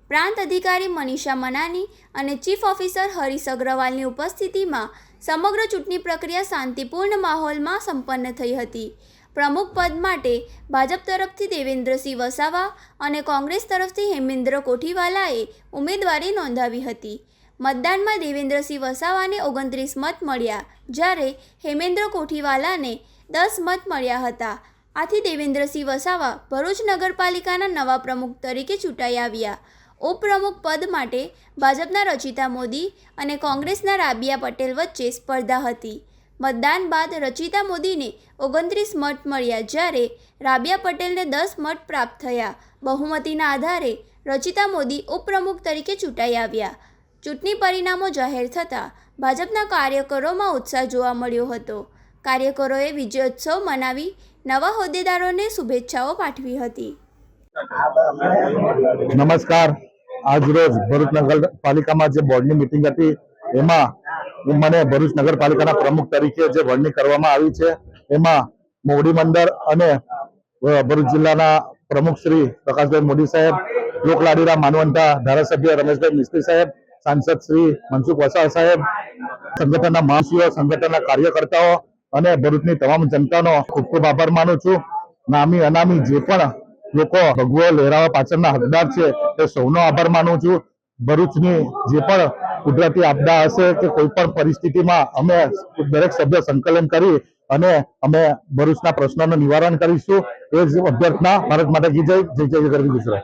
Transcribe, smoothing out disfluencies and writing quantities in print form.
પ્રાંત અધિકારી મનીષા મનાની અને ચીફ ઓફિસર હરીશ અગ્રવાલની ઉપસ્થિતિમાં સમગ્ર ચૂંટણી પ્રક્રિયા શાંતિપૂર્ણ માહોલમાં સંપન્ન થઈ હતી। પ્રમુખ પદ માટે ભાજપ તરફથી દેવેન્દ્રસિંહ વસાવા અને કોંગ્રેસ તરફથી હેમેન્દ્ર કોઠીવાલાએ ઉમેદવારી નોંધાવી હતી। મતદાનમાં દેવેન્દ્રસિંહ વસાવાને 29 મત મળ્યા, જ્યારે હેમેન્દ્ર કોઠીવાલાને 10 મત મળ્યા હતા। આથી દેવેન્દ્રસિંહ વસાવા ભરૂચ નગરપાલિકાના નવા પ્રમુખ તરીકે ચૂંટાઈ આવ્યા। ઉપપ્રમુખ પદ માટે ભાજપના રચિતા મોદી અને કોંગ્રેસના રાબિયા પટેલ વચ્ચે સ્પર્ધા હતી। મતદાન બાદ રચિતા મોદીને 29 મત મળ્યા, જ્યારે રાબિયા પટેલને 10 મત પ્રાપ્ત થયા। બહુમતીના આધારે રચિતા મોદી ઉપપ્રમુખ તરીકે ચૂંટાઈ આવ્યા। ચૂંટણી પરિણામો જાહેર થતાં ભાજપના કાર્યકરોમાં ઉત્સાહ જોવા મળ્યો હતો। કાર્યકરોએ વિજયોત્સવ મનાવી નવા હોદ્દેદારોને શુભેચ્છાઓ પાઠવી હતી। નમસ્કાર, આજરોજ ભરૂચ નગરપાલિકામાં જે બોર્ડની મિટિંગ હતી એમાં મને ભરૂચ નગરપાલિકાના પ્રમુખ તરીકે જે વરણી કરવામાં આવી છે, એમાં મોવડી મંડળ અને ભરૂચ જિલ્લાના પ્રમુખ શ્રી પ્રકાશભાઈ મોદી સાહેબ, લોકલાડીલા માનવંતા ધારાસભ્ય રમેશભાઈ મિસ્ત્રી સાહેબ, સાંસદ શ્રી મનસુખ વસાવા સાહેબ, સંગઠનના મહાસચિવો, સંગઠનના કાર્યકર્તાઓ અને ભરૂચની તમામ જનતાનો ખૂબ ખૂબ આભાર માનું છું। નામી અનામી જે પણ લોકો ભગવો લહેરાવા પાછળના હકદાર છે તે સૌનો આભાર માનું છું। ભરૂચની જે પણ કુદરતી આપદા હશે કે કોઈ પણ પરિસ્થિતિમાં અમે દરેક સભ્ય સંકલન કરી અને અમે ભરૂચના પ્રશ્નોનું નિવારણ કરીશું। એ જ અભ્યર્થના। ભારત માતા કી જય, જય જય ગરવી ગુજરાત।